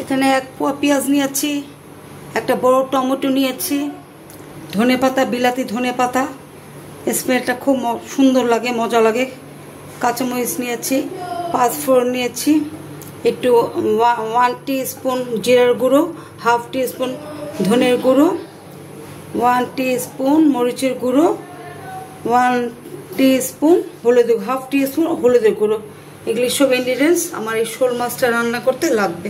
এখানে এক পোয়া পেঁয়াজ নিয়েছি, একটা বড় টমেটো নিয়েছি, ধনেপাতা, বিলাতি ধনেপাতা, স্মেলটা খুব সুন্দর লাগে, মজা লাগে। কাঁচামরিচ নিয়েছি, 5 ফোড়ন নিয়েছি, একটু 1 টিস্পুন জিরার গুঁড়ো, 1/2 টিস্পুন ধনের গুঁড়ো, 1 টিস্পুন মরিচের গুঁড়ো, 1 টিস্পুন হলুদ, 1/2 টিস্পুন হলুদের গুঁড়ো। এগুলি সব ইনগ্রিডিয়েন্টস আমার এই শোল মাছটা রান্না করতে লাগবে।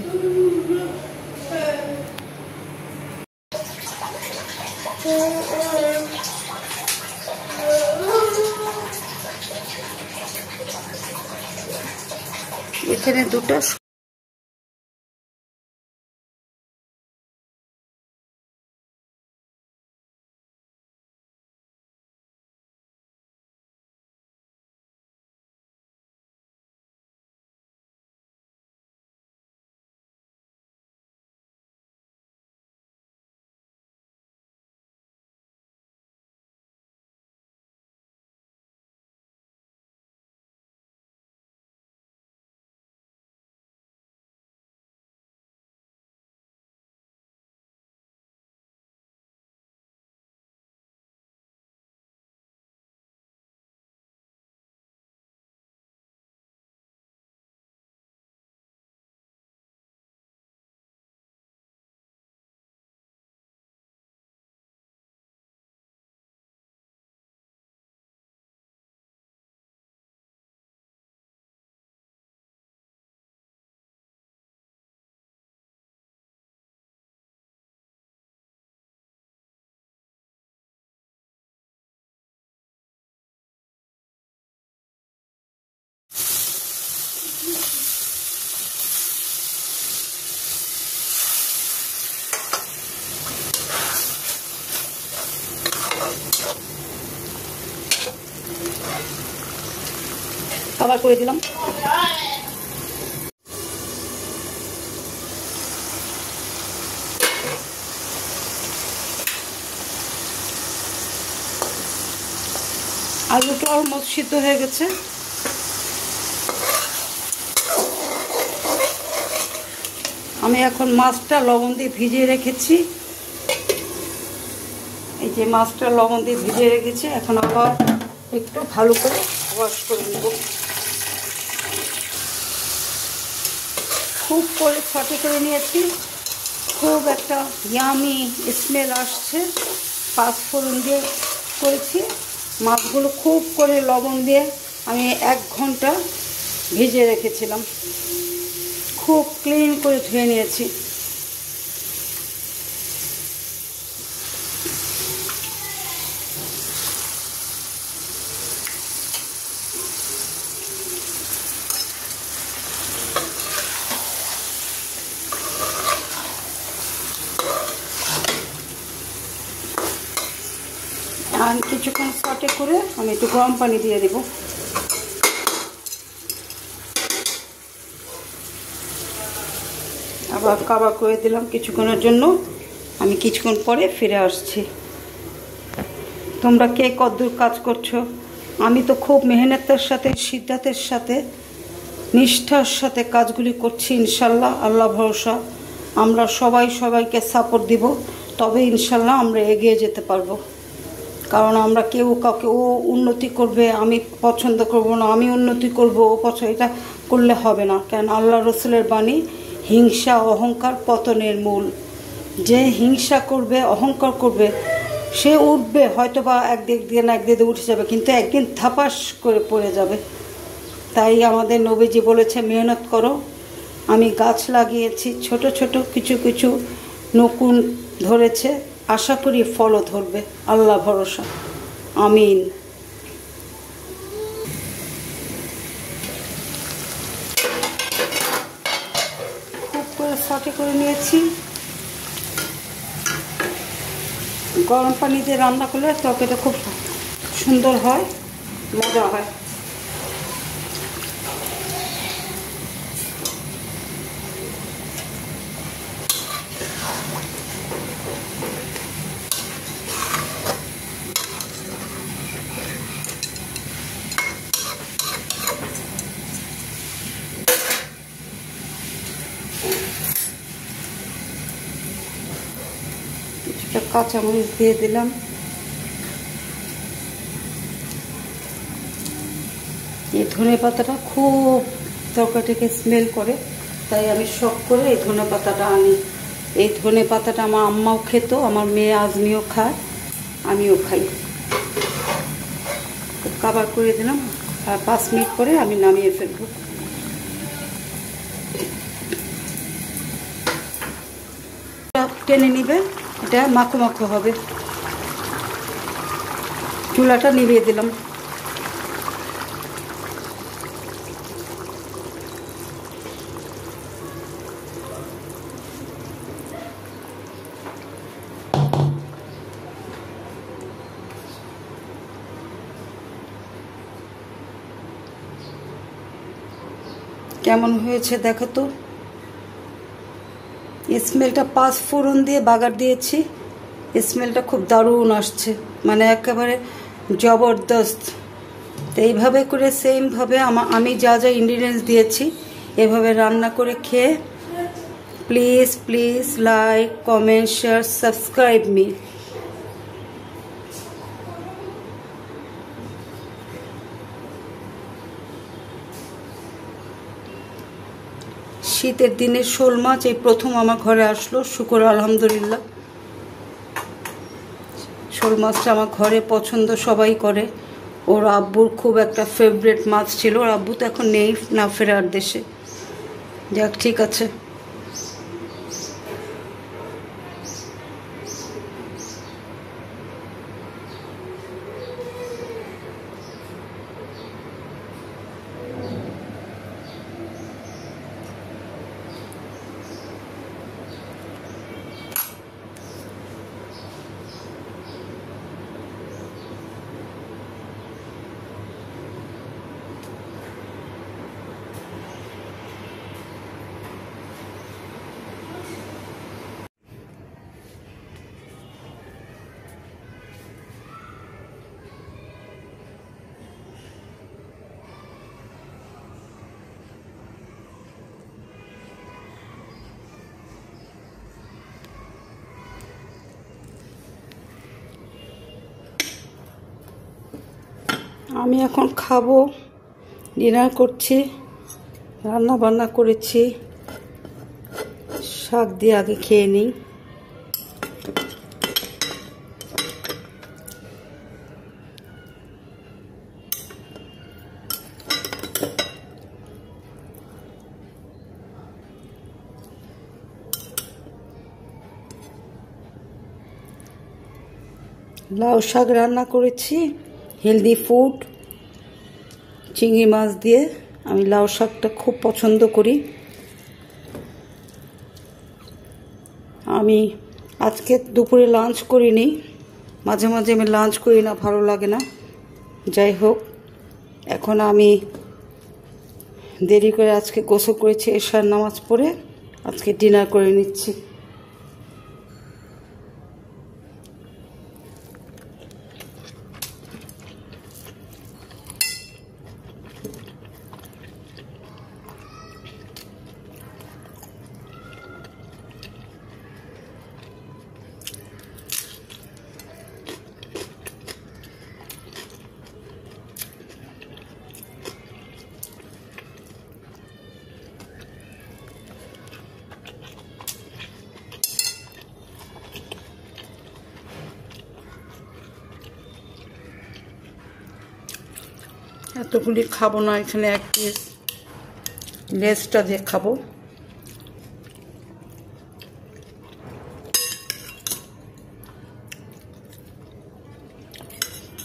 এখানে দুটো কভার করে দিলাম। আলুটা অলমোস্ট সিদ্ধ হয়ে গেছে। আমি এখন মাছটা লবণ দিয়ে ভিজিয়ে রেখেছি। এই যে মাছটা লবণ দিয়ে ভিজিয়ে রেখেছি, এখন আবার একটু ভালো করে ওয়াশ করে নেব। খুব করে ছটে করে নিয়েছি, খুব একটা ইয়ামি স্মেল আসছে। 5 ফোড়ন দিয়ে করেছি। মাছগুলো খুব করে লবণ দিয়ে আমি 1 ঘন্টা ভিজিয়ে রেখেছিলাম, খুব ক্লিন করে ধুয়ে নিয়েছি। আর কিছুক্ষণ সটে করে আমি একটু গরম পানি দিয়ে দেব। আবার কাবাব করে দিলাম কিছুক্ষণের জন্য। আমি কিছুক্ষণ পরে ফিরে আসছি। তোমরা কে কতদূর কাজ করছো? আমি তো খুব মেহনতের সাথে, সিদ্ধাতের সাথে, নিষ্ঠার সাথে কাজগুলি করছি। ইনশাল্লাহ, আল্লাহ ভরসা, আমরা সবাই সবাইকে সাপোর্ট দিব, তবে ইনশাল্লাহ আমরা এগিয়ে যেতে পারবো। কারণ আমরা কেউ কাউকে ও উন্নতি করবে আমি পছন্দ করব না, আমি উন্নতি করব ও পছন্দ, এটা করলে হবে না। কেন আল্লাহ রসুলের বাণী, হিংসা অহংকার পতনের মূল। যে হিংসা করবে, অহংকার করবে, সে উঠবে হয়তো বা একদিক দিয়ে না একদিকে উঠে যাবে, কিন্তু একদিন থাপাস করে পড়ে যাবে। তাই আমাদের নবীজি বলেছে মেহনত করো। আমি গাছ লাগিয়েছি, ছোট ছোট কিছু কিছু নকুন ধরেছে, আশা করি ফলও ধরবে, আল্লাহ ভরসা, আমিন। খুব করে সটে করে নিয়েছি। গরম পানি দিয়ে রান্না করলে তরকারিটা খুব সুন্দর হয়, মজা হয়। কাঁচামরিচ দিয়ে দিলাম। এই ধনেপাতাটা খুব তরকারিটাকে স্মেল করে, তাই আমি শখ করে এই ধনেপাতাটা আনি। এই ধনেপাতাটা আমার আম্মাও খেত, আমার মেয়ে আজমিও খায়, আমিও খাই। কভার করে দিলাম, আর 5 মিনিট পরে আমি নামিয়ে ফেলবো। টেনে নিবে, এটা মাখো মাখো হবে। চুলাটা নিভিয়ে দিলাম। কেমন হয়েছে দেখো তো। স্মেলটা 5 ফোড়ন দিয়ে বাগার দিয়েছি, স্মেলটা খুব দারুণ আসছে, মানে একেবারে জবরদস্ত। তো এইভাবে করে সেমভাবে আমি যা যা ইনগ্রিডিয়েন্টস দিয়েছি এভাবে রান্না করে খেয়ে please please like, comment, share, subscribe me. শীতের দিনে শোল মাছ এই প্রথম আমার ঘরে আসলো, শুকর আলহামদুলিল্লাহ। শোল মাছটা আমার ঘরে পছন্দ সবাই করে। ওর আব্বুর খুব একটা ফেভারিট মাছ ছিল। ওর আব্বু তো এখন নেই, না ফেরার দেশে। যাক, ঠিক আছে। আমি এখন খাবো, ডিনার করছি। রান্না বান্না করেছি, শাক দিয়ে আগে খেয়ে নিই। লাউ শাক রান্না করেছি, হেলদি ফুড, চিংড়ি মাছ দিয়ে। আমি লাউ শাকটা খুব পছন্দ করি। আমি আজকে দুপুরে লাঞ্চ করিনি, মাঝে মাঝে আমি লাঞ্চ করি না, ভালো লাগে না। যাই হোক, এখন আমি দেরি করে আজকে গোসল করেছি, এশার নামাজ পড়ে আজকে ডিনার করে নিচ্ছি। এতগুলি খাবো না, এখানে এক পিস লেজটা দিয়ে খাবো।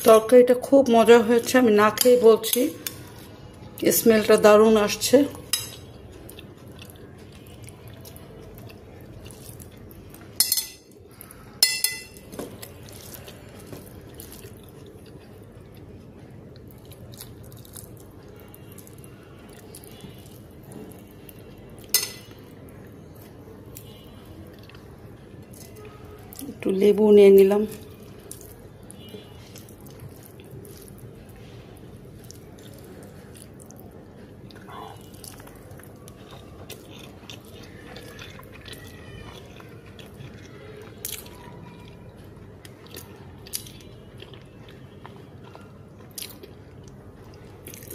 তরকারিটা খুব মজা হয়েছে, আমি না খেয়ে বলছি, স্মেলটা দারুণ আসছে। একটু লেবু নিয়ে নিলাম।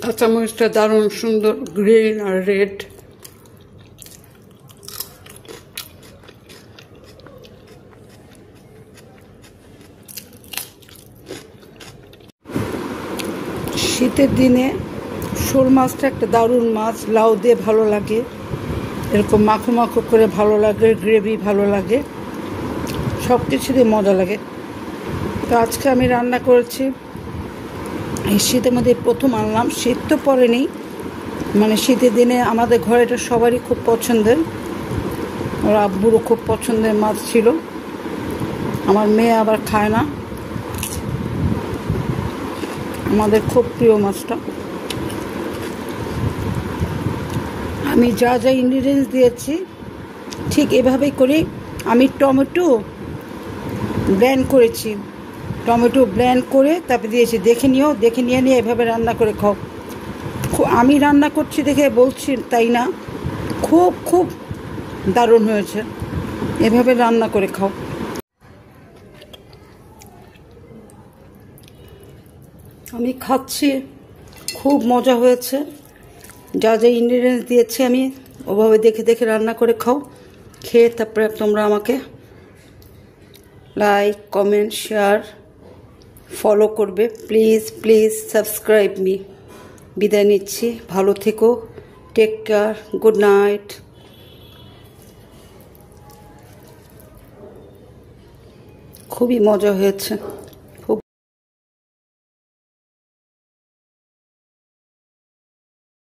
কাঁচামরিচটা দারুণ সুন্দর গ্রিন আর রেড। শীতের দিনে শোল মাছটা একটা দারুণ মাছ, লাউ দিয়ে ভালো লাগে, এরকম মাখো মাখো করে ভালো লাগে, গ্রেভি ভালো লাগে, সব কিছু দিয়ে মজা লাগে। তো আজকে আমি রান্না করেছি, এই শীতের মধ্যে প্রথম আনলাম, শীত তো পড়েনি, মানে শীতের দিনে আমাদের ঘরে এটা সবারই খুব পছন্দের, ওর আব্বুরও খুব পছন্দের মাছ ছিল, আমার মেয়ে আবার খায় না, আমাদের খুব প্রিয় মাছটা। আমি যা যা ইনগ্রিডিয়েন্টস দিয়েছি ঠিক এভাবেই করি। আমি টমেটো ব্লেন্ড করেছি, টমেটো ব্লেন্ড করে তারপরে দিয়েছি, দেখে নিয়ে এভাবে রান্না করে খাও। আমি রান্না করছি দেখে বলছি তাই না, খুব খুব দারুণ হয়েছে, এভাবে রান্না করে খাও। আমি খাচ্ছি, খুব মজা হয়েছে। যা যা ইনগ্রিডিয়েন্টস দিয়েছি আমি ওভাবে দেখে দেখে রান্না করে খাও। খেয়ে তারপরে তোমরা আমাকে লাইক, কমেন্ট, শেয়ার, ফলো করবে। Please please subscribe me. বিদায় নিচ্ছি, ভালো থেকো, টেক কেয়ার, গুড নাইট। খুবই মজা হয়েছে।